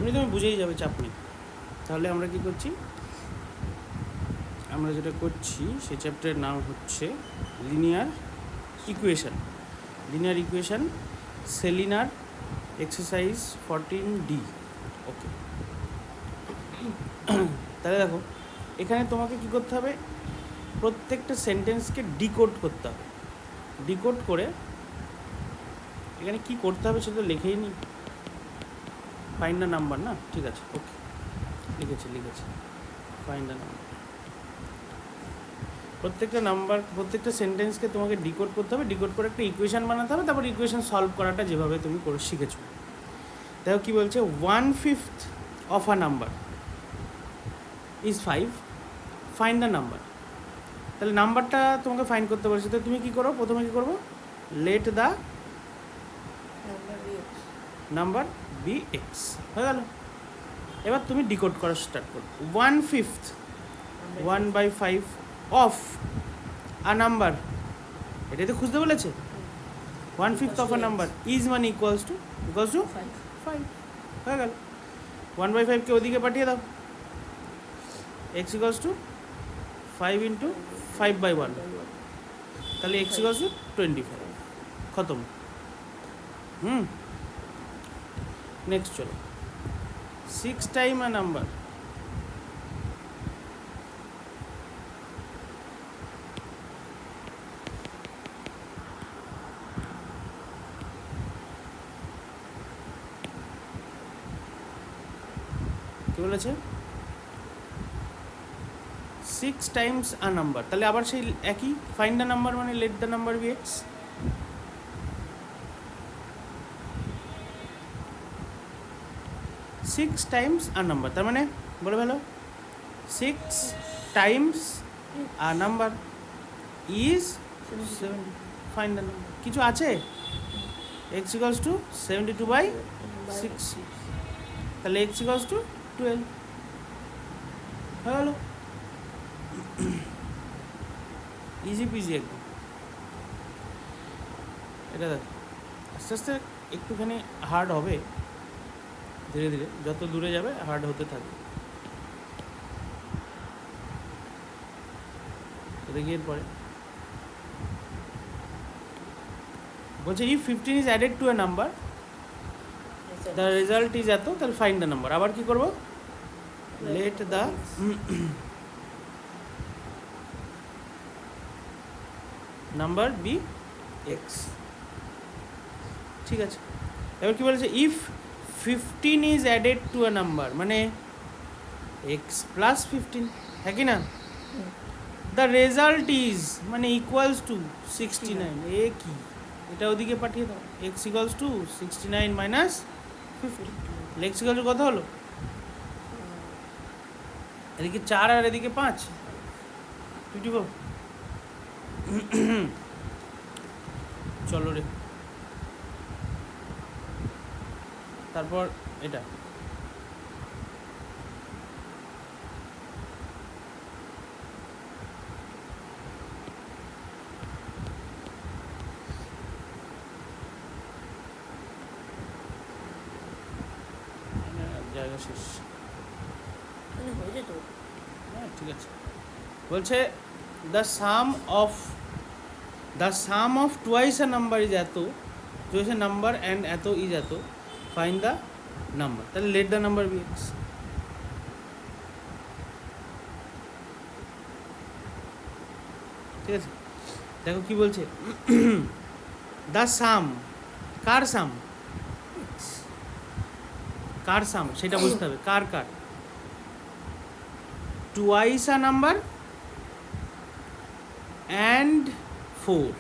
এমনি তুমি বুঝেই যাবে, চাপ নেই। তাহলে আমরা কি করছি, আমরা যেটা করছি সেই চ্যাপ্টারের নাম হচ্ছে লিনিয়ার ইকুয়েশন। লিনিয়ার ইকুয়েশন, সেলিনার এক্সারসাইজ 14D। ওকে, তাহলে দেখো এখানে তোমাকে কি করতে হবে, প্রত্যেকটা সেন্টেন্সকে ডিকোড করতে হবে। ডিকোড করে এখানে কি করতে হবে সেটা লিখেই নি, ফাইন্ড দ্য নাম্বার না, ঠিক আছে, ওকে, লিখেছি ফাইন্ড দ্য নাম্বার। প্রত্যেকটা সেন্টেন্সকে তোমাকে ডিকোড করতে হবে, ডিকোড করে একটা ইকুয়েশন বানাতে হবে, তারপর ইকুয়েশন সলভ করাটা যেভাবে তুমি করে শিখেছো। দেখো কী বলছে, 1/5 of a number is 5, find the number. তাহলে নাম্বারটা তোমাকে ফাইন্ড করতে বলেছে, তো তুমি কী করো, প্রথমে কী করবো, let the number B x, হয়ে গেল। এবার তুমি ডিকোড করা স্টার্ট করো। 1/5, 1/5 অফ আ নাম্বার, এটাই তো খুঁজতে বলেছে। 1/5 অফ আ নাম্বার ইজ মানে ইকুয়ালস টু 5, হয়ে গেল। 1/5কে ওদিকে পাঠিয়ে দাও, এক্স ইকুয়ালস টু 5 ইন্টু 5/1, তাহলে এক্স ইকুয়ালস টু 25, খতম। নেক্সট চলো, 6 টাইম আ নাম্বার, কি বলেছে, 6 টাইমস আ নাম্বার, তাহলে আবার সেই একই, ফাইন্ড দ্য নাম্বার মানে let the number B x. 6 times a number, তার মানে বলে ভালো, 6 times a number is 70, find the number. কিছু আছে, এক্স ইকুয়ালস টু 72/6, তাহলে এক্স ইকুয়ালস টু 12, হয়ে গেল, ইজি পিজি একদম। এটা দেখ আস্তে আস্তে একটুখানি হার্ড হবে, ধীরে ধীরে যত দূরে যাবে হার্ড হতে থাকবে। দেখি এরপরে বলছে if 15 is added to a number the result is এত, তাহলে ফাইন্ড দ্য নাম্বার। আবার কি করবো, let the number B x, ঠিক আছে। এবার কি বলেছে, if 15 is added to a number মানে এক্স প্লাস 15, হ্যাঁ কি না, দ্য রেজাল্ট ইজ মানে ইকুয়ালস টু 69, এ কি, এটা ওদিকে পাঠিয়ে দাও, x equals to 69 minus 50, x equal to কত হলো, এদিকে 4 আর এদিকে 5, 54। চলো রে, তারপর এটা জায়গা শেষ, হ্যাঁ ঠিক আছে। বলছে the sum of twice a number is এত, টুয়াইস আ নাম্বার অ্যান্ড এত ইজ এত, ফাইন্ড দ্য নাম্বার, তাহলে let the number B x. ঠিক আছে, দেখো কি বলছে, দ্য সাম, কার সাম, কার সাম সেটা বুঝতে হবে, কার কার, টুয়াইস আ নাম্বার অ্যান্ড 4,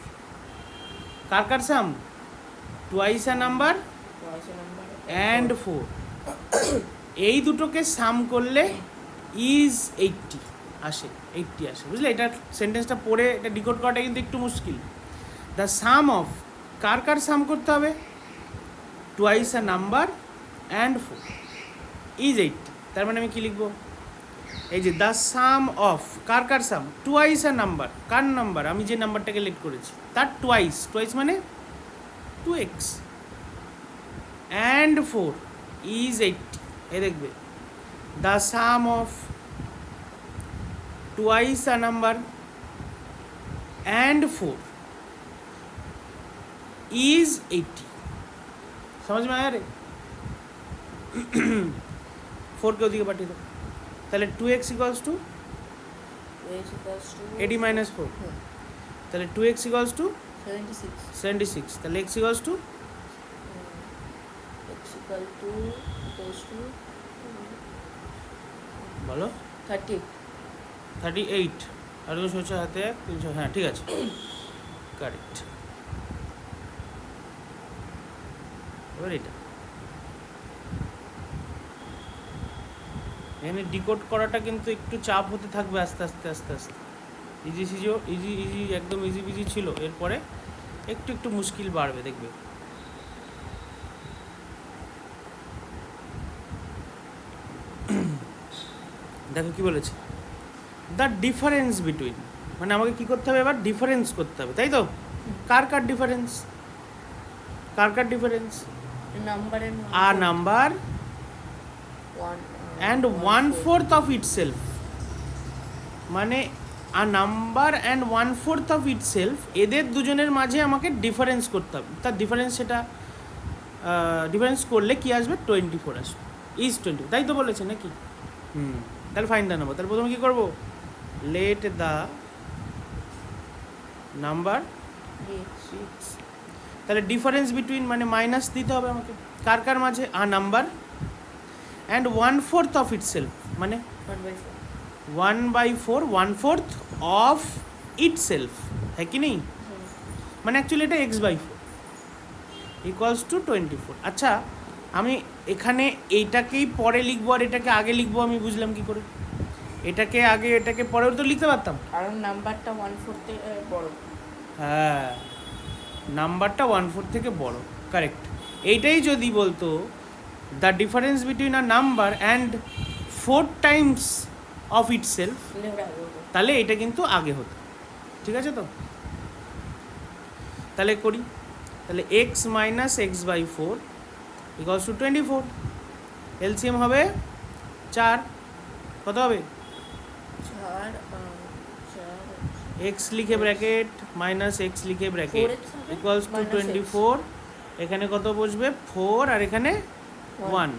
কার কার sum, twice a number and 4, এই দুটোকে সাম করলে ইজ 80 আসে, 80 আসে, বুঝলে। এটা সেন্টেন্সটা পড়ে এটা ডিকোড করাটা কিন্তু একটু মুশকিল। দ্য সাম অফ, কার কার সাম করতে হবে, twice a number and 4 is 80, তার মানে আমি কী লিখবো, এই যে দ্য সাম অফ, কার কার sum, twice a number, car number, আমি যে নাম্বারটাকে লিট করেছি তার টুয়াইস মানে 2x অ্যান্ড 4 ইজ 80, এই দেখবে the sum of twice a number and 4 is 80। समझ में आया रे? 4 के ओदिके पाठिए दो, তাহলে 2x इक्वल्स टू 80 माइनस 4, তাহলে 2x इक्वल्स टू 76, তাহলে x इक्वल्स टू বলো 38 আর তো সোচা হাতে 300, হ্যাঁ ঠিক আছে, কারেক্ট। এবার এটা এখানে ডিকোড করাটা কিন্তু একটু চাপ হতে থাকবে আস্তে আস্তে আস্তে আস্তে। ইজি ইজি একদম ইজি বিজি ছিল, এরপরে একটু একটু মুশকিল বাড়বে দেখবে। দেখো কি বলেছে, দ্য ডিফারেন্স বিটুইন, মানে আমাকে কি করতে হবে এবার, ডিফারেন্স করতে হবে, তাই তো? কার ডিফারেন্স, কার difference? A number and 1/4 of itself, মানে a number and 1/4 of itself, এদের দুজনের মাঝে আমাকে ডিফারেন্স করতে হবে। তার ডিফারেন্স, সেটা ডিফারেন্স করলে কি আসবে, 24 আসবে, ইজ 20, তাই তো বলেছে নাকি? তাহলে ফাইন দ্য নাম্বার, তাহলে প্রথমে কী করবো, লেট দ্য নাম্বার, তাহলে ডিফারেন্স বিটুইন মানে মাইনাস দিতে হবে আমাকে, কার মাঝে, আ নাম্বার and 1/4 of itself, মানে 1/4, 1/4 of itself, है कि नहीं? মানে অ্যাকচুয়ালি এটা x/4 ইকুয়ালস টু 24। আচ্ছা, আমি এখানে এইটাকেই পরে লিখবো আর এটাকে আগে লিখবো, আমি বুঝলাম কি করে? এটাকে আগে এটাকে পরেও তো লিখতে পারতাম, কারণ নাম্বারটা 1/4 থেকে বড়। হ্যাঁ, নাম্বারটা 1/4 থেকে বড়, কারেক্ট। এইটাই যদি বলতো the difference between a number and 4 times of itself, তাহলে এটা কিন্তু আগে হতো, ঠিক আছে তো? তাহলে করি, তাহলে x minus x/4 equals to 24, LCM হবে 4, কত হবে? x লিখে ব্র্যাকেট মাইনাস x লিখে ব্র্যাকেট ইকুয়ালস টু 24, এখানে কত বসবে 4 আর এখানে 1,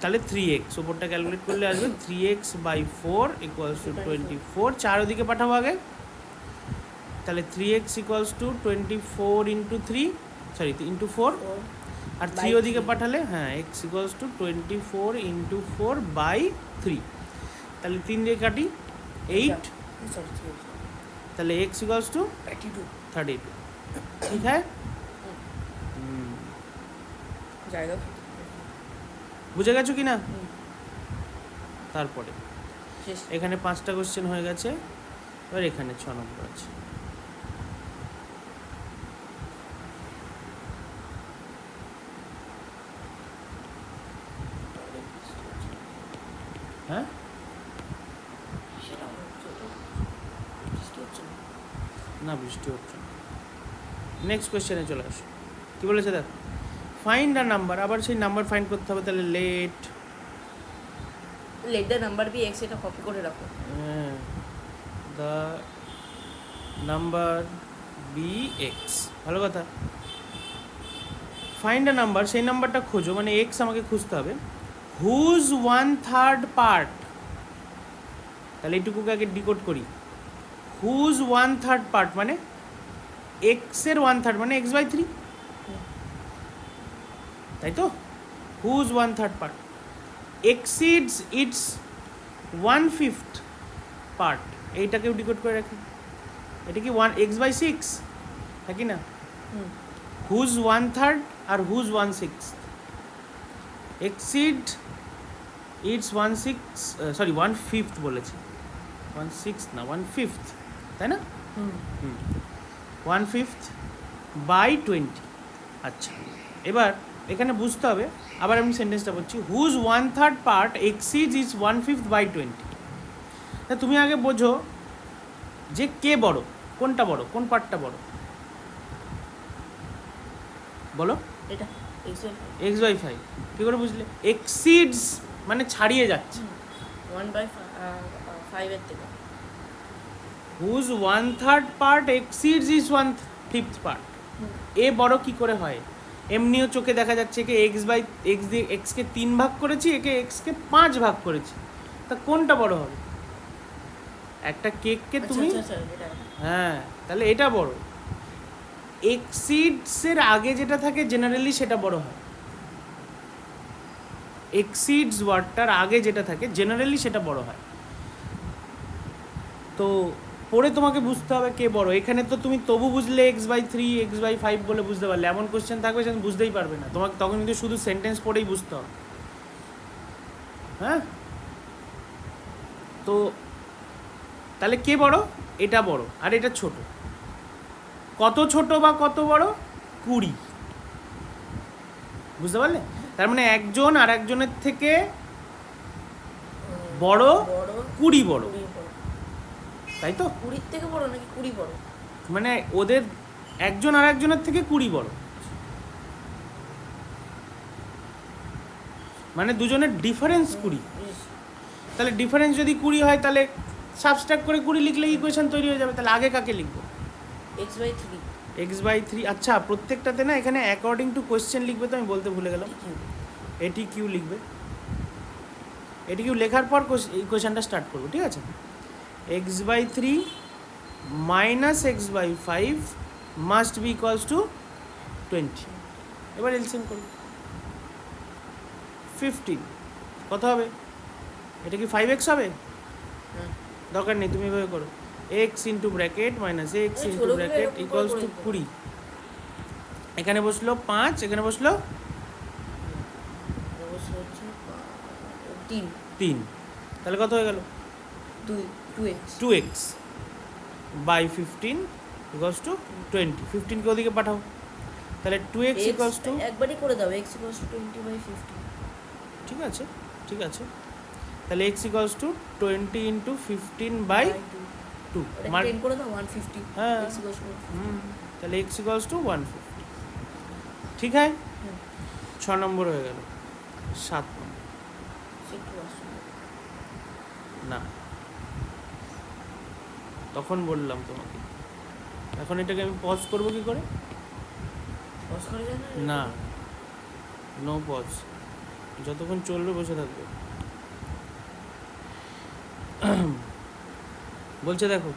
তাহলে 3x, ওপরটা ক্যালকুলেট করলে আসবে 3x/4 ইকুয়ালস টু 24, 4 ওদিকে পাঠাবো আগে, তাহলে 3x equals to 24 into 3, sorry into 4, আর 3 ওদিকে পাঠালে হ্যাঁ x ইকুয়ালস টু 24 ইন্টু 4/3, তাহলে 3 দিয়ে কাটি 8, তাহলে x ইকুয়ালস টু 32, ঠিক আছে? বুঝে গেছো কি না? তারপরে এখানে 5টা কোশ্চেন হয়ে গেছে, এবার এখানে 6 নম্বর আছে। হ্যাঁ, না বৃষ্টি হচ্ছে। নেক্সট কোশ্চেনে চলে আসো, কি বলেছে দেখ, ফাইন্ড আ নাম্বার, আবার সেই নাম্বার ফাইন্ড করতে হবে, তাহলে let the number B x, এটা কপি করে রাখো, দ্য নাম্বার বি এক্স, ভালো কথা। ফাইন্ড আ নাম্বার, সেই নাম্বারটা খোঁজো, মানে এক্স আমাকে খুঁজতে হবে, হুজ 1/3 পার্ট, তাহলে এইটুকুকে আগে ডিকোড করি, হুজ 1/3 পার্ট মানে এক্সের 1/3 মানে x/3, তাই তো? Whose 1/3 part exceeds its 1/5 part, এইটাকেও ডিকোড করে রাখি, এটা কি 1x/6, হ্যাঁ কি না? হুজ 1/3 আর হুজ 1/6, এক্সিড ইটস 1/5 বলেছি, 1/6 না 1/5, তাই না? 1/5/20। আচ্ছা, এবার এখানে বুঝতে হবে, আবার আমি সেন্টেন্সটা বলছি, হুজ 1/3 পার্ট এক্সিডস ইটস 1/5/20। তা তুমি আগে বোঝো যে কে বড়, কোনটা বড়, কোন পার্টটা বড়, বলো। এটা এক্স এক্স বাই বাই 5 কী করে বুঝলে? এক্সিডস মানে ছাড়িয়ে যাচ্ছে। 1/5 এর থেকে whose 1/3 part exceeds is 1/5 part. এ বড় কি করে হয়? এমনিও চোখে দেখা যাচ্ছে একে এক্স বাই এক্স দিয়ে এক্সকে 3 ভাগ করেছি, একে এক্সকে 5 ভাগ করেছি, তা কোনটা বড় হবে? একটা কেককে তুমি এটা হ্যাঁ, তাহলে এটা বড়। এক্সিডসের আগে যেটা থাকে জেনারেলি সেটা বড় হয়। এক্সিডস ওয়ার্ডটার আগে যেটা থাকে জেনারেলি সেটা বড় হয়। তো পরে তোমাকে বুঝতে হবে কে বড়। এখানে তো তুমি তবু বুঝলে x/3 x/5 বলে বুঝতে পারলে, এমন কোশ্চেন থাকবে সেটা বুঝতেই পারবে না, তোমাকে তখন কিন্তু শুধু সেন্টেন্স পড়েই বুঝতে হবে। হ্যাঁ, তো তাহলে কে বড়? এটা বড় আর এটা ছোট। কত ছোট বা কত বড়? 20। বুঝতে পারলে? তার মানে একজন আর একজনের থেকে বড়, বড় 20 বড়, 20 বড়। তাই তো? 20 থেকে বড় নাকি 20 বড়? মানে ওদের একজন আর একজনের থেকে 20 বড়, মানে দুজনের ডিফারেন্স 20। তাহলে ডিফারেন্স যদি 20 হয় তাহলে সাবস্ট্রাক্ট করে 20 লিখলে ইকুয়েশন তৈরি হয়ে যাবে। তাহলে আগে কাকে লিখবো? x/3 x/3। আচ্ছা, প্রত্যেকটাতে না এখানে অ্যাকর্ডিং টু কোয়েশ্চেন লিখবে, তো আমি বলতে ভুলে গেলাম। এটি কিউ লিখবে। এটি কিউ লেখার পর এই কোয়েশ্চেনটা স্টার্ট করবো, ঠিক আছে? x/3 minus x/5 must be equals to 20। এবার এলসিএম করবো। 15 কত হবে? এটা কি 5x হবে? হ্যাঁ। দরকার নেই, তুমি এভাবে করো। x into bracket minus x এই ইন্টু ছোটগুলো ব্র্যাকেট এরকম ইকুয়ালস করে টু করে 20। এখানে বসলো 5, এখানে বসলো অবশ্য হচ্ছে 3 3। তাহলে কত হয়ে গেল? 2x 2x by 15 equals to 20। 15কে ওদিকে পাঠাও, তাহলে 2x ইকুয়ালস টু, একবারই করে দাও x = 20/15 ঠিক আছে ঠিক আছে, তাহলে x ইকুয়ালস টু 20 ইন্টু 15/2। এটা 10 করে দাও 150 হ্যাঁ। x = 150 তাহলে x ইকুয়ালস টু 150। ঠিক আছে, 6 নম্বর হয়ে গেল। 7 নম্বর একটু আসলে না, তখন বললাম তোমাকে। এখন এটাকে আমি পজ করবো কি করে? পজ করে যায় না, নো পজ, যতক্ষণ চলবে বসে থাকবে। বলছে দেখো,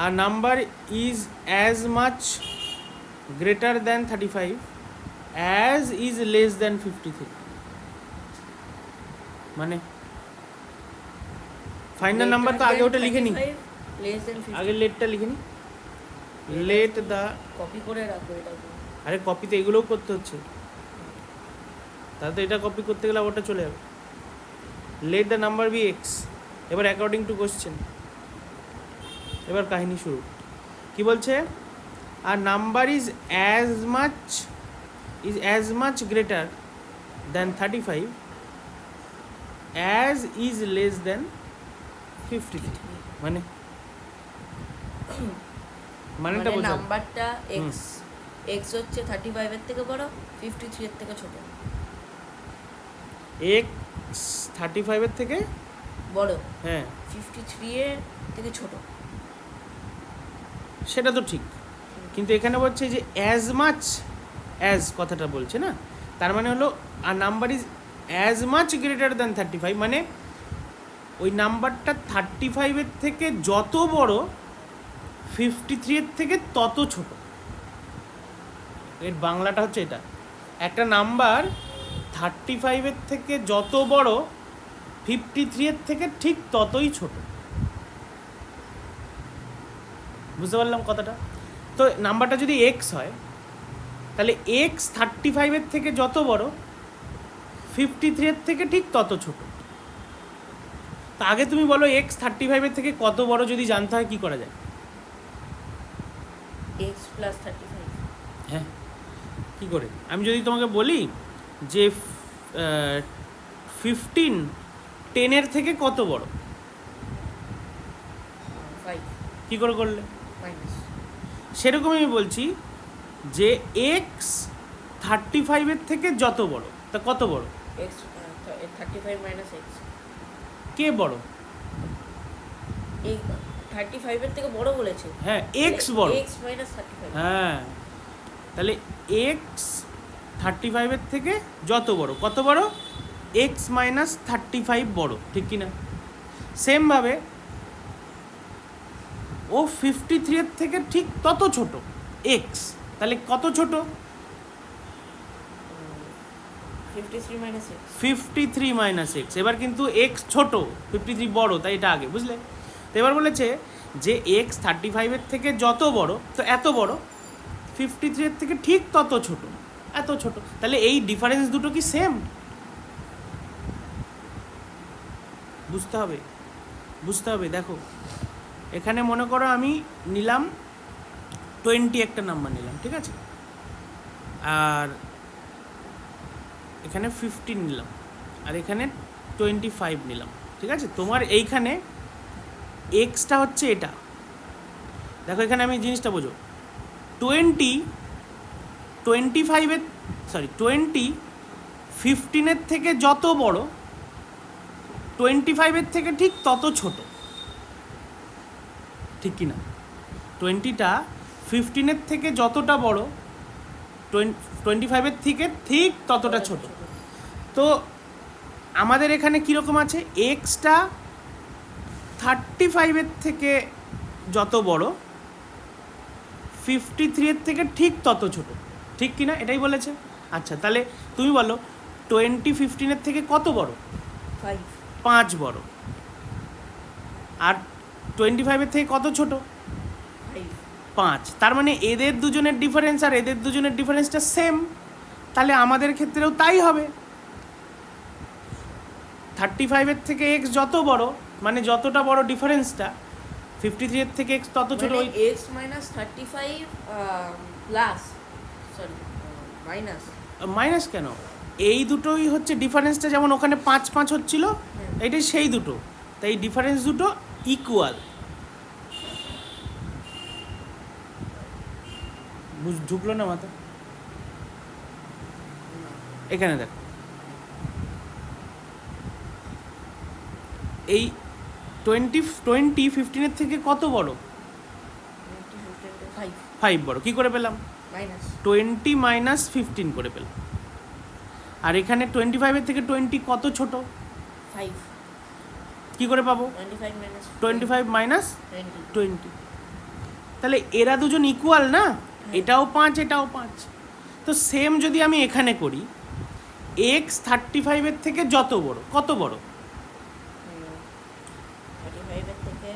a number is as much greater than 35 as is less than 53। মানে ফাইনাল নাম্বার তো আগে ওটা লিখে নি, less than 50 আগে লেটটা লিখে নি। লেট দা, কপি করে রাখো এটা আরে কপি তো এগুলোও করতে হচ্ছে, তাহলে তো এটা কপি করতে গেলে ওটা চলে যাবে। Let the number B x. এবার অ্যাকর্ডিং টু কোশ্চেন, এবার কাহিনী শুরু। কি বলছে? আর number is as much greater than 35 as is less than 53। মানে মানেটা মানে বোঝাও। নাম্বারটা x হচ্ছে 35 এর থেকে বড় 53 এর থেকে ছোট। এক্স 35 এর থেকে বড়, হ্যাঁ 53 এর থেকে ছোট। সেটা তো ঠিক, কিন্তু এখানে বলছে যে অ্যাজ মাচ, অ্যাজ কথাটা বলছে না, তার মানে হলো আর number is as much greater than 35, মানে ওই নাম্বারটা 35 এর থেকে যত বড় 53 এর থেকে তত ছোট। এর বাংলাটা হচ্ছে এটা, একটা নাম্বার 35 এর থেকে যত বড় 53 এর থেকে ঠিক ততই ছোট। বুঝতে পারলাম কথাটা? তো নাম্বারটা যদি এক্স হয়, তাহলে এক্স 35 এর থেকে যত বড় 53 এর থেকে ঠিক তত ছোট। তা আগে তুমি বলো এক্স 35 এর থেকে কত বড় যদি জানতে হয় কি করা যায়? x + 35 হ্যাঁ, কি করে? আমি যদি তোমাকে বলি যে 15 10 এর থেকে কত বড়, 5 কি করে করলে? মাইনাস সেরকমই আমি বলছি যে এক্স 35-এর থেকে যত বড়, তা কত বড়? X 35 minus x. কে বড়? এই 35 এর থেকে বড় বলেছে। হ্যাঁ, এক্স বড়। X minus 35। হ্যাঁ, তাহলে এক্স 35-এর থেকে যত বড়, কত বড়? এক্স মাইনাস 35 বড়, ঠিক কি না? সেমভাবে ও 53-এর থেকে ঠিক তত ছোট এক্স, তাহলে কত ছোট? 53 মাইনাস এক্স। 53 minus x. এবার কিন্তু এক্স ছোট, 53 বড়, তাই এটা আগে, বুঝলে? তো এবার বলেছে যে এক্স 35-এর থেকে যত বড়, তো এত বড়, 53-এর থেকে ঠিক তত ছোট, এত ছোট। তাহলে এই ডিফারেন্স দুটো কি সেম? বুঝতে হবে, বুঝতে হবে। দেখো, এখানে মনে করো আমি নিলাম 20 একটা নাম্বার নিলাম, ঠিক আছে? আর এখানে 15 নিলাম, আর এখানে 25 নিলাম, ঠিক আছে? তোমার এইখানে এক্সটা হচ্ছে এটা। দেখো এখানে আমি জিনিসটা বোঝো, 20 15-এর থেকে যত বড়, 25-এর থেকে ঠিক তত ছোট, ঠিক কি না? 20টা 15-এর থেকে যতটা বড়, 25-এর থেকে ঠিক ততটা ছোট। তো আমাদের এখানে কীরকম আছে, এক্সটা 35-এর থেকে যত বড়, 53-এর থেকে ঠিক তত ছোট, ঠিক কি না? এটাই বলেছে। আচ্ছা, তাহলে তুমি বলো 20 15-এর থেকে কত বড়? 5 বড়। আর 25-এর থেকে কত ছোট? 5। তার মানে এদের দুজনের ডিফারেন্স আর এদের দুজনের ডিফারেন্সটা সেম, তাহলে আমাদের ক্ষেত্রেও তাই হবে। 35-এর থেকে এক্স যত বড়, মানে যতটা বড় ডিফারেন্সটা, 53-এর থেকে এক্স তত ছোট। মানে x minus 35 plus, sorry minus. Minus কেন? এই দুটোই হচ্ছে ডিফারেন্সটা, যেমন ওখানে 5 5 হচ্ছিল, এইটাই সেই দুটো, তাই ডিফারেন্স দুটো ইকুয়াল। ঢুকলো না মাথা? এখানে দেখো, এই 20 15-এর থেকে কত বড়? 5 বড়। কি করে পেলাম? 20 মাইনাস 15 করে পেলাম। আর এখানে 25-এর থেকে 20 কত ছোট? 5। কি করে পাবো? 25 মাইনাস 20। তাহলে এরা দুজন ইকুয়াল না? এটাও 5, এটাও 5। তো সেম যদি আমি এখানে করি, এক্স 35-এর থেকে যত বড়, কত বড়? 35-এর থেকে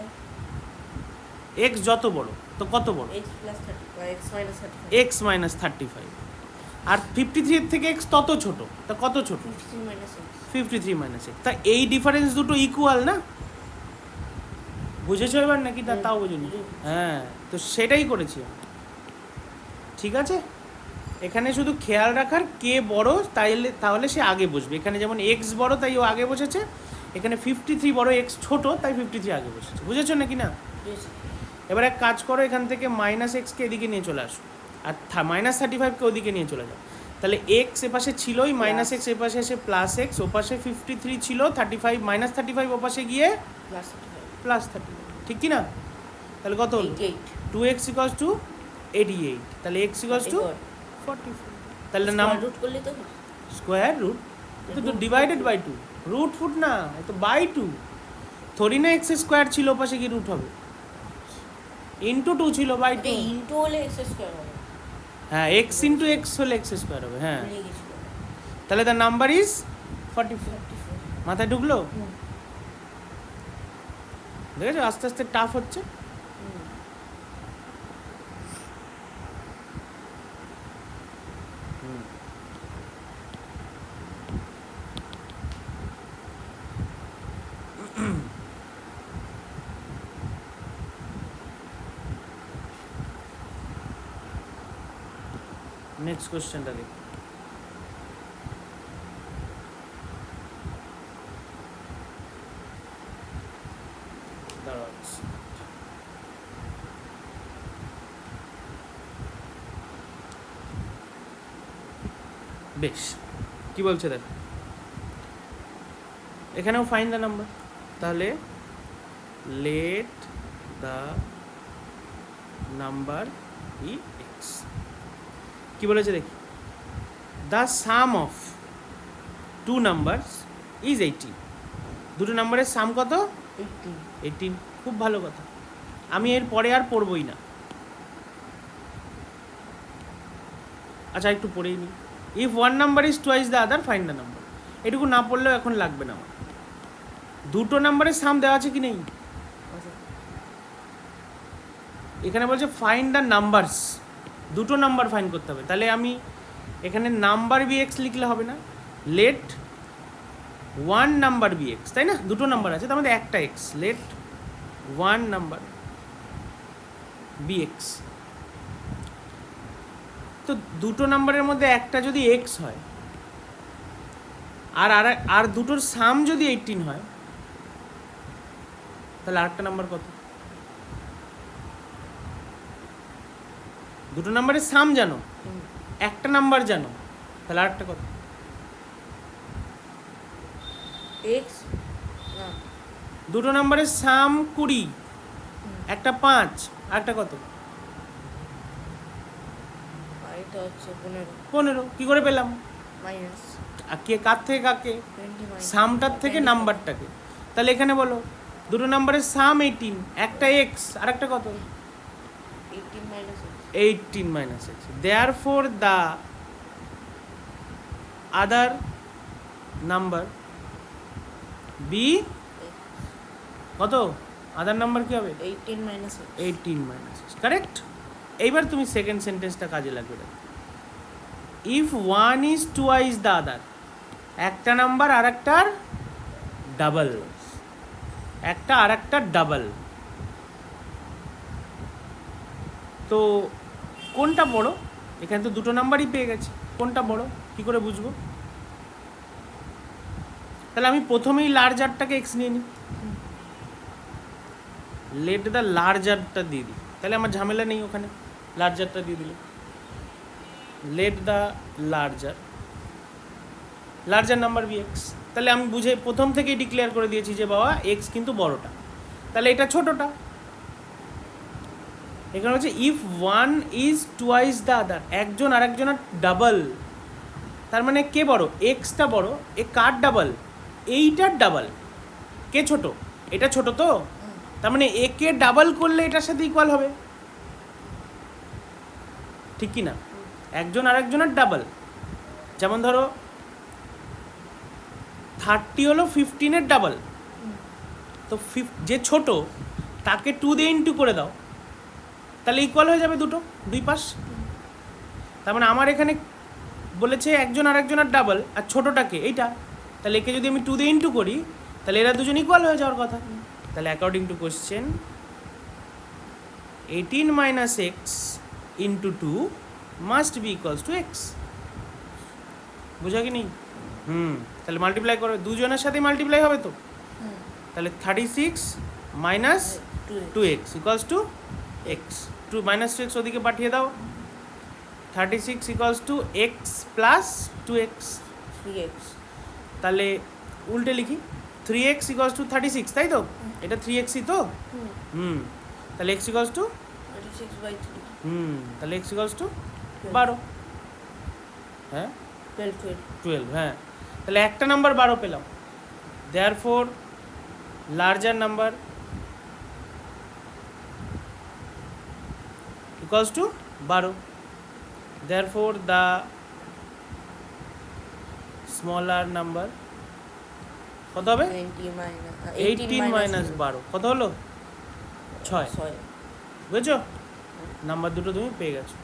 এক্স যত বড়, তো কত বড়? X plus 35, x minus 35। X minus 35। আর 53-এর থেকে এক্স তত ছোট, তা কত ছোট? 53 মাইনাস এক্স। 53 minus x. তা এই ডিফারেন্স দুটো ইকুয়াল না? বুঝেছো এবার নাকি তাও বুঝুনি? হ্যাঁ, তো সেটাই করেছি। ঠিক আছে, এখানে শুধু খেয়াল রাখার কে বড়, তাহলে সে আগে বসবে। এখানে যেমন এক্স বড় তাই ও আগে বসেছে, এখানে 53 বড়, এক্স ছোট তাই 53 আগে বসেছে। বুঝেছো নাকি না? এবার এক কাজ করো, এখান থেকে মাইনাস এক্সকে এদিকে নিয়ে চলে আসো, আর মাইনাস 35কে ওদিকে নিয়ে চলে যাও। তাহলে এক্স এপাশে ছিলই, মাইনাস এক্স এপাশে এসে প্লাস এক্স, ওপাশে 53 ছিল, 35 মাইনাস 35 ওপাশে গিয়ে প্লাস 35, ঠিক কি না? তাহলে কত হলো? 2x ইকুয়ালস টু 88, তাহলে x ইকুয়ালস টু 44। তাহলে নাম রুট করলে তো স্কোয়ার রুট, তো ডিভাইডেড বাই 2, রুট ফুট না, এ তো বাই 2। থরি না এক্স স্কোয়ার ছিল, ওপাশে কি রুট হবে? ইন্টু 2 ছিল, বাই 2। ইন্টু হলে এক্স স্কোয়ার হবে। হ্যাঁ, এক্স ইন্টু এক্স হলে এক্স স্কোয়ার হবে। হ্যাঁ, তাহলে দ্য নাম্বার ইজ 44। মাথায় ঢুকলো? দেখেছো আস্তে আস্তে টাফ হচ্ছে। নেক্সট কোশ্চেনটা দেখি। বেশ, কি বলছে দেখ, এখানেও ফাইন দ্য নাম্বার, তাহলে let the number be x. কি বলেছে দেখি, the sum of two numbers is 18। দুটো নাম্বারের সাম কত? 18। খুব ভালো কথা, আমি এর পরে আর পড়বই না। আচ্ছা একটু পড়েই নিই। If one number is twice the other find the number. এটুকু না পড়লেও এখন লাগবে না আমার। দুটো নাম্বারের সাম দেওয়া আছে কি নেই? এখানে বলছে ফাইন্ড দ্য নাম্বারস, দুটো নাম্বার ফাইন্ড করতে হবে। তাহলে আমি এখানে নাম্বার বি এক্স লিখলে হবে না, let one number B x, তাই না? দুটো নাম্বার আছে, তার মধ্যে একটা x, let one number B x. তো দুটো নাম্বারের মধ্যে একটা যদি এক্স হয় আর আর দুটোর সাম যদি 18 হয়, তাহলে আরেকটা নাম্বার কত? দুটো নাম্বারের সাম জানো, একটা নাম্বার জানো, তাহলে আরেকটা কত? এক্স না, দুটো নাম্বারের সাম 20, একটা 5, আরেকটা কত? আর এটা হচ্ছে 15 15। কি করে পেলাম? মাইনাস আর কে কার থেকে কাকে? 20 মাইনাস সামটার থেকে নাম্বারটাকে। তাহলে এখানে বলো দুটো নাম্বারের সাম 18, একটা এক্স আর একটা কত? 18 minus 18 minus x. Therefore the other number b কত? আদার নাম্বার কি হবে? 18 মাইনাস 18 মাইনাস এক্স। কারেক্ট। এইবার তুমি সেকেন্ড সেন্টেন্সটা কাজে লাগবে। If one is twice the other, একটা নাম্বার আর একটার ডাবল, একটা আর একটা ডাবল। তো কোনটা বড়? এখানে তো দুটো নাম্বারই পেয়ে গেছি, কোনটা বড় কি করে বুঝবো? তাহলে আমি প্রথমেই লার্জারটাকে এক্স নিয়ে নিই, লেট দ্য লার্জারটা দিয়ে দিই, তাহলে আমার ঝামেলা নেই ওখানে, লার্জারটা দিয়ে দিলে। Let the larger number B x. তাহলে আমি বুঝে প্রথম থেকেই ডিক্লেয়ার করে দিয়েছি যে বাবা এক্স কিন্তু বড়টা, তাহলে এটা ছোটটা। এখানে হচ্ছে if one is twice the other, একজন আর একজনের ডাবল, তার মানে কে বড়? এক্সটা বড়। এ কার ডাবল? এইটার ডাবল। কে ছোট? এটা ছোট তো, তার মানে একে ডাবল করলে এটার সাথে ইকুয়াল হবে, ঠিক কি না? একজন আর একজনের ডাবল। যেমন ধরো 30 হলো 15-এর ডাবল, তো যে ছোট তাকে 2 দিয়ে ইন্টু করে দাও, তাহলে ইকুয়াল হয়ে যাবে দুটো, দুই পাশ। তার মানে আমার এখানে বলেছে একজন আর একজনের ডাবল, আর ছোটটাকে এইটা, তাহলে একে যদি আমি 2 দিয়ে ইন্টু করি, তাহলে এরা দুজন ইকুয়াল হয়ে যাওয়ার কথা। তাহলে according to question 18 minus x into 2 must be equals to x. বুঝা কি নেই? তাহলে মাল্টিপ্লাই করো, দুজনের সাথে মাল্টিপ্লাই হবে তো, তাহলে 36 minus 2x equals to x. 2 minus 2x ওদিকে পাঠিয়ে দাও, 36 equals to x plus 2x। 3x, তাহলে উল্টে লিখি, 3x ইকুয়ালস টু 36, তাই তো? এটা 3xই তো। তাহলে x ইকুয়ালস টু 36/3, তাহলে x ইকুয়ালস টু 12। হ্যাঁ 12, হ্যাঁ। তাহলে একটা নাম্বার 12 পেলাম। Therefore larger number equals to 12। Therefore the smaller number কত হবে? 18 মাইনাস 12 কত হলো? 6। 6। বুঝেছো? নাম্বার দুটো তুমি পেয়ে গেছো।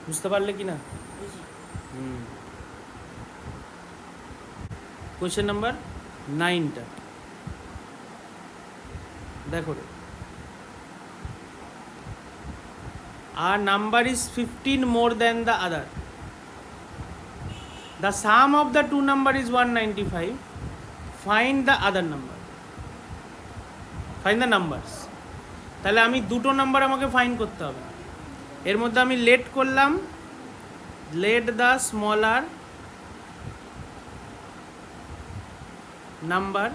বুঝতে পারলে কি না? কোয়েশ্চেন নাম্বার 9টা দেখো রে। আর number is 15 more than the other, the sum of the two number is 195, find the other number, find the numbers. তাহলে আমি দুটো নাম্বার আমাকে ফাইন্ড করতে হবে। এর মধ্যে আমি লেট করলাম let the smaller number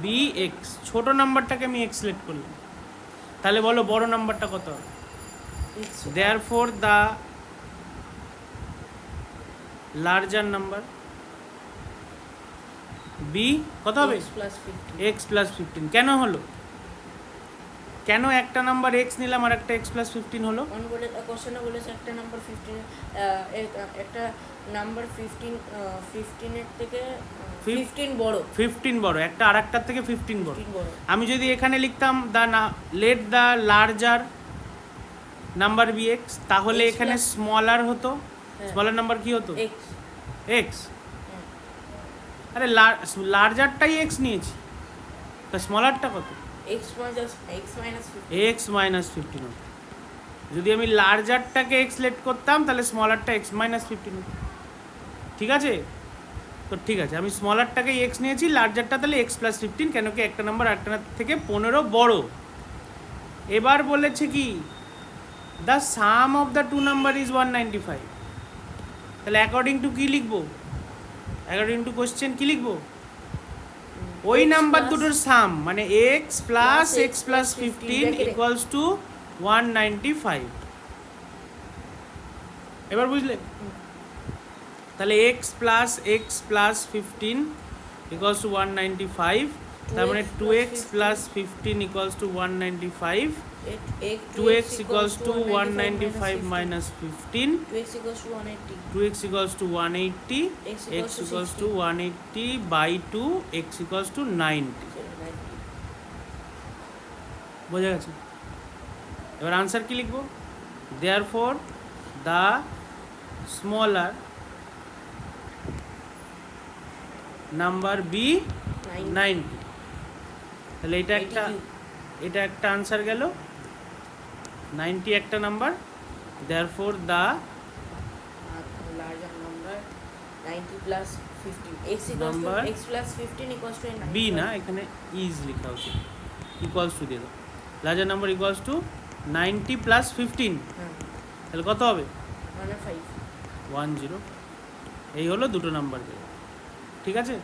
be x, ছোট নাম্বারটাকে আমি x সিলেক্ট করলাম, তাহলে বলো বড় নাম্বারটা কত হবে? therefore the larger number b কত হবে? x plus 15। কেন হলো? কেন একটা নাম্বার x নিলাম আর একটা x plus 15 হলো? কোশ্চেনে বলেছে একটা নাম্বার 15 একটা নাম্বার 15 এর থেকে 15 বড়, 15 বড়, একটা আরেকটার থেকে 15 বড়। 15 বড়। আমি যদি এখানে লিখতাম let the larger number be x, তাহলে X এখানে plus- স্মলার হতো। হ্যাঁ। স্মলার নাম্বার কি হতো? x x। আরে লার্জারটাই x নিয়েছি, তা স্মলারটা কত? x minus 15 x মাইনাস 15 হতো। যদি আমি লার্জারটাকে x সিলেক্ট করতাম তাহলে স্মলারটা x মাইনাস 15 হতো। ঠিক আছে? তো ঠিক আছে, আমি স্মলারটাকে x নিয়েছি, লার্জারটা তাহলে x প্লাস 15, কেন কি একটা নাম্বার আরেকটা থেকে 15 বড়। এবার বলেছে কি the sum of the two number is 195। তাহলে অ্যাকর্ডিং টু কি লিখবো? অ্যাকর্ডিং টু কোশ্চেন কি লিখবো? ওই X নাম্বার plus- দুটোর সাম মানে x প্লাস x প্লাস 15 দেখে রে। Equals to 195। এবার বুঝলে? তাহলে x প্লাস 15 ইকুয়ালস টু 195, তার মানে 2x plus 15 equals to 195, 2x equals to 195 minus 15, 2x equals to 180, 2x equals to 180, X x equals to equals 60. to 180 by 2, x equals to 90। বোঝা গেছে? এবার আনসার কি লিখবো? therefore the smaller number be 90। তাহলে এটা একটা আনসার গেল, 90 একটা number, therefore the larger number 90 plus 15, x equals Number- to x plus 15 equals to 90 B না, এখানে ইজ লেখা উচিত, ইকুয়ালস টু দিয়ে দাও। Larger number equals to 90 plus 15, হ্যাঁ তাহলে কত হবে? 105। 10। এই হলো দুটো নাম্বার। ঠিক আছে?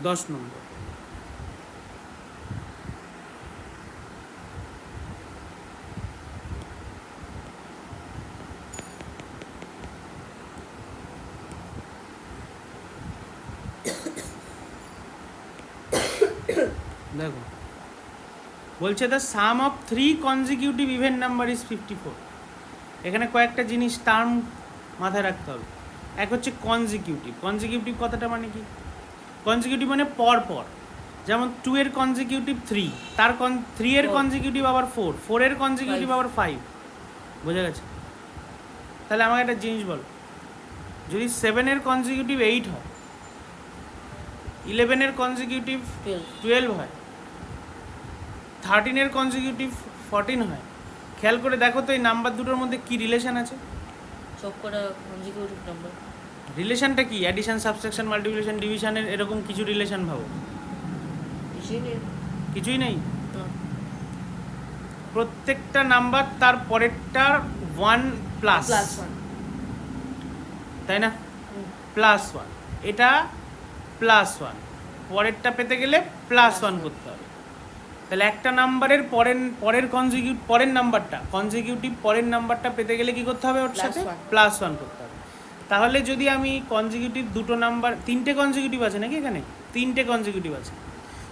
10 নম্বর। দেখো বলছে the sum of 3 consecutive even number is 54। এখানে কয়েকটা জিনিস টার্ম মাথায় রাখতে হবে। এক হচ্ছে কনজিকিউটিভ। কনজিকিউটিভ কথাটা মানে কি? কনজিকিউটিভ মানে পর পর, যেমন 2 এর কনজিকিউটিভ 3, তার 3 এর কনজিকিউটিভ আবার 4, 4 এর কনজিকিউটিভ আবার 5। বোঝা গেছে? তাহলে আমাকে একটা জিনিস বলো, যদি 7 এর কনজিকিউটিভ 8 হয়, 11 এর কনজিকিউটিভ 12 হয়, 13 এর কনজিকিউটিভ 14 হয়, খেয়াল করে দেখো তো এই নাম্বার দুটোর মধ্যে কি রিলেশন আছে? সব কটা কনজিকিউটিভ নাম্বার। রিলেশনটা কি? অ্যাডিশন, সাবট্রাকশন, মাল্টিপ্লিকেশন, ডিভিশনের এরকম কিছু রিলেশন ভাবো। কিছুই নেই। প্রত্যেকটা নাম্বার তার পরেরটার 1 প্লাস, প্লাস 1, তাই না? প্লাস 1, এটা প্লাস 1, পরেরটা পেতে গেলে প্লাস 1 করতে হবে। তাহলে একটা নাম্বারের পরের নাম্বারটা কনজিকিউটিভ পরের নাম্বারটা পেতে গেলে কি করতে হবে? ওর Plus সাথে 1. প্লাস 1 করতে হবে। তাহলে যদি আমি কনজিকিউটিভ দুটো নাম্বার, 3টে কনজিকিউটিভ আছে নাকি এখানে? 3টে কনজিকিউটিভ আছে।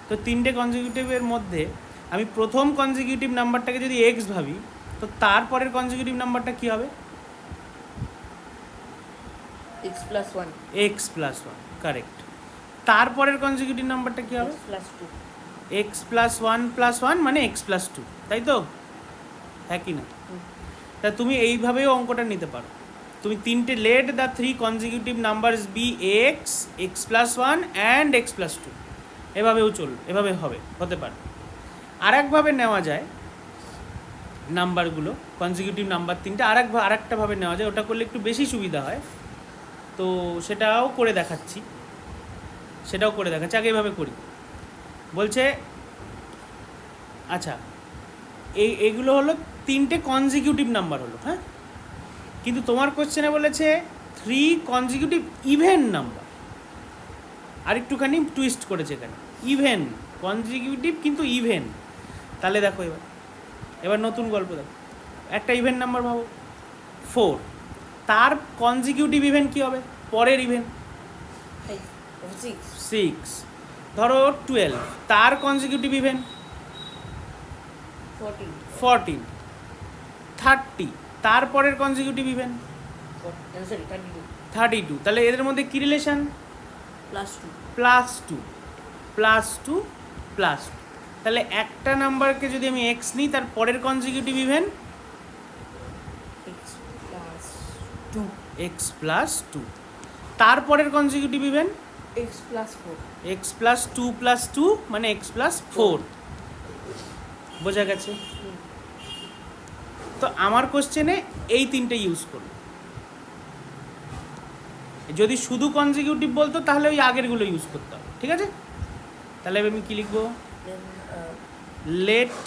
তো 3টে কনজিকিউটিভের মধ্যে আমি প্রথম কনজিকিউটিভ নাম্বারটাকে যদি এক্স ভাবি, তো তারপরের কনজিকিউটিভ নাম্বারটা কি হবে? x plus 1, x plus 1, correct. তারপরের কনজিকিউটিভ নাম্বারটা কি হবে? x plus 2, x plus 1 plus 1 মানে এক্স প্লাস 2, তাই তো? হ্যাঁ কি না? তা তুমি এইভাবেও অঙ্কটা নিতে পারো। তুমি 3টে let the 3 consecutive numbers be x, x plus 1 and x plus 2, এভাবেও এভাবে হতে পারে। আর একভাবে নেওয়া যায় নাম্বারগুলো, কনজিকিউটিভ নাম্বার 3টে আরেকটাভাবে নেওয়া যায়, ওটা করলে একটু বেশি সুবিধা হয়। তো সেটাও করে দেখাচ্ছি, আগে এভাবে করি। বলছে আচ্ছা এইগুলো হলো তিনটে কনজিকিউটিভ নাম্বার হলো, হ্যাঁ, কিন্তু তোমার কোশ্চেনে বলেছে 3 কনজিকিউটিভ ইভেন নাম্বার। আর একটুখানি টুইস্ট করেছে এখানে, ইভেন কনজিকিউটিভ কিন্তু ইভেন। তাহলে দেখো এবার নতুন গল্প দেখো, একটা ইভেন নাম্বার ভাবো 4, তার কনজিকিউটিভ ইভেন কী হবে, পরের ইভেন 6। ধরো 12, তার কনজিকিউটিভ ইভেন 14। 30, তারপরের কনজিকিউটিভ ইভেন 32। তাহলে এদের মধ্যে কী রিলেশন, +2। তাহলে একটা নাম্বারকে যদি আমি এক্স নিই, তার পরের কনজিকিউটিভ ইভেন x+2, তারপরের কনজিকিউটিভ ইভেন x+2+2 মানে x+4। বোঝা গেছে? তো আমার কোশ্চেনে এই তিনটে ইউজ করব। যদি শুধু কনজিকিউটিভ বলতো তাহলে ওই আগেরগুলো ইউজ করতে হবে, ঠিক আছে? তাহলে আমি কি লিখবো, late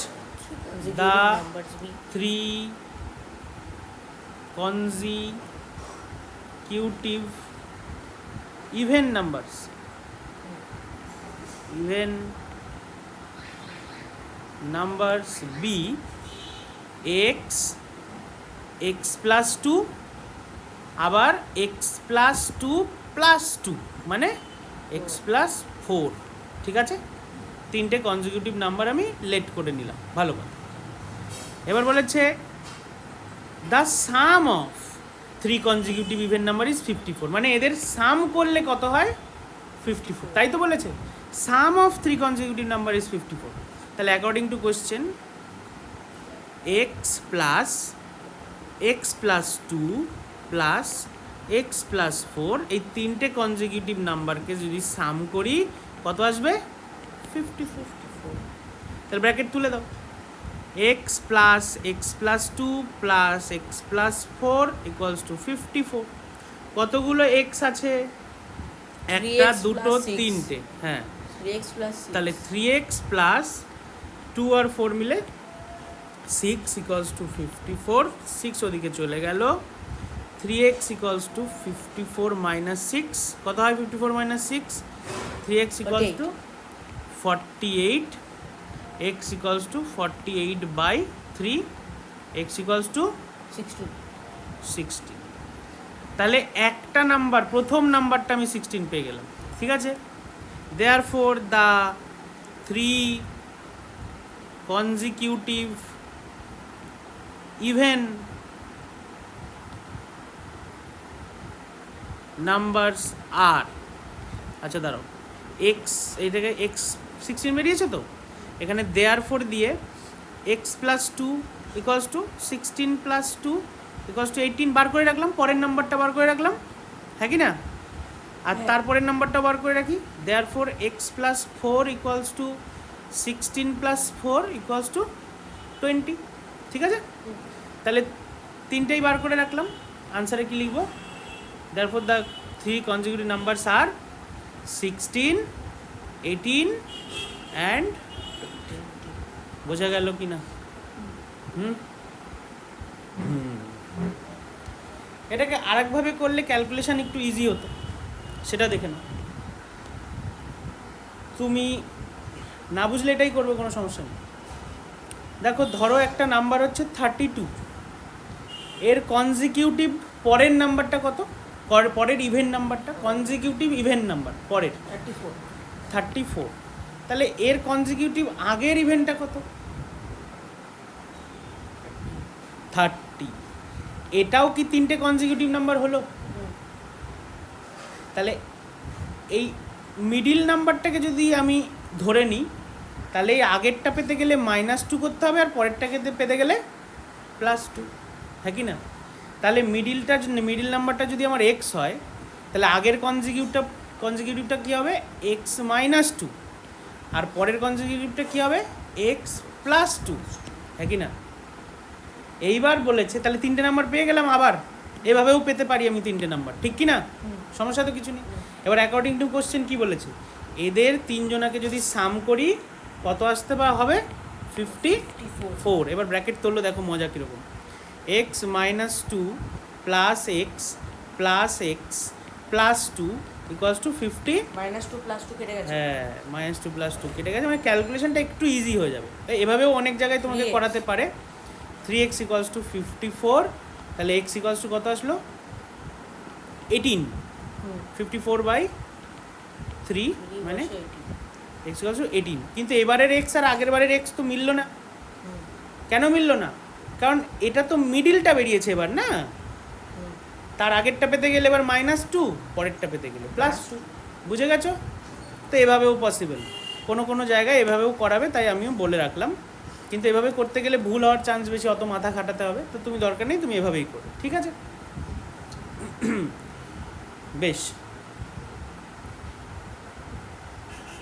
the 3 consecutive even numbers be x+2 আবার x+2+2 মানে x+4, ঠিক আছে? তিনটে কনজিকিউটিভ নাম্বার আমি লেট করে নিলাম, ভালো কথা। এবার বলেছে the sum of 3 consecutive even number is 54, মানে এদের সাম করলে কত হয় 54, তাই তো বলেছে সাম অফ 3 কনজিকিউটিভ নাম্বার ইজ 54। তাহলে according to question x+2 plus x+4 এই তিনটে কনজিকিউটিভ নাম্বারকে যদি সাম করি কত আসবে 54। তাহলে ব্র্যাকেট তুলে দাও, x+x+2 plus x+4 equals to 54। কতগুলো x আছে, একটা, দুটো, তিনটে, হ্যাঁ, তাহলে 3x প্লাস 2 আর 4 মিলে 6 ইকুয়ালস টু 54। 6 ওদিকে চলে গেল, 3x ইকুয়ালস টু 54 মাইনাস 6, কত হয় 54 minus 6, 3x equals to 48, x equals to 48/3, x equals to 16। তাহলে একটা নাম্বার, প্রথম নাম্বারটা আমি 16 পেয়ে গেলাম, ঠিক আছে? therefore the 3 consecutive even numbers are, আচ্ছা দাঁড়াও, x এইটাকে x 16 বেরিয়েছে তো, এখানে therefore দিয়ে x+2 equals to 16+2 equals to 18 বার করে রাখলাম, পরের নাম্বারটা বার করে রাখলাম, হ্যাঁ কি না? আর তারপরের নাম্বারটা বার করে রাখি, therefore x+4 equals to 16+4 equals to 20, ঠিক আছে? তাহলে তিনটেই বার করে রাখলাম, আনসারে কি লিখবো, therefore the 3 consecutive numbers are 16, 18 and 20। বোঝা গেল কি না? এটাকে আরেকভাবে করলে ক্যালকুলেশন একটু ইজি হতো, সেটা দেখে নাও। তুমি না বুঝলে এটাই করবে, কোনো সমস্যা নেই। দেখো ধরো একটা নাম্বার হচ্ছে 32, এর কনজিকিউটিভ পরের নাম্বারটা কত, পরের ইভেন্ট নাম্বারটা, কনজিকিউটিভ ইভেন্ট নাম্বার পরের 34, তাহলে এর কনজিকিউটিভ আগের ইভেন্টটা কত 30, এটাও কি তিনটে কনজিকিউটিভ নাম্বার হলো? তাহলে এই মিডিল নাম্বারটাকে যদি আমি ধরে নিই, তাহলে এই আগেরটা পেতে গেলে -2 করতে হবে, আর পরেরটাকে পেতে গেলে +2, হ্যাঁ কি না? তাহলে মিডিল নাম্বারটা যদি আমার x হয়, তাহলে আগের কনজিকিউটিভটা কী হবে x-2, আর পরের কনজিকিউটিভটা কী হবে x+2, হ্যাঁ কি না? এইবার বলেছে তাহলে তিনটে নাম্বার পেয়ে গেলাম, আবার এভাবেও পেতে পারি আমি তিনটে নাম্বার, ঠিক কি না? সমস্যা তো কিছু নেই। এবার অ্যাকর্ডিং টু কোশ্চেন কী বলেছে, এদের তিনজনাকে যদি সাম করি কত আসতে বা হবে 54। এবার ব্র্যাকেট তুললো, দেখো মজা কীরকম। X minus 2 plus x plus x plus 2 equals to 50। -2 + 2 কেটে গেছে। হ্যাঁ, -2 + 2 কেটে গেছে, মানে ক্যালকুলেশনটা একটু ইজি হয়ে যাবে। তাই এভাবেও অনেক জায়গায় তোমাকে 3x করাতে পারে। 3x = 54, তাহলে x = কত আসলো? 18। 54/3 মানে x = 18। কিন্তু এবারের x আর আগের বারের x তো মিলল না। কেন মিলল না? কারণ এটা তো মিডিলটা বেরিয়েছে এবার, না? তার আগেরটা পেতে গেলে এবার -2, পরেরটা পেতে গেলে +2। বুঝে গেছো? তো এভাবেও পসিবল, কোনো জায়গায় এভাবেও করাবে, তাই আমিও বলে রাখলাম। কিন্তু এভাবে করতে গেলে ভুল হওয়ার চান্স বেশি, অত মাথা খাটাতে হবে, তো তুমি দরকার নেই, তুমি এভাবেই করো, ঠিক আছে? বেশ,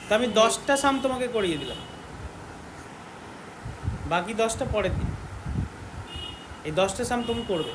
তো আমি 10টা সাম তোমাকে করিয়ে দিলাম, বাকি 10টা পরের দিন। এই 10টা সাম তুমি করবে।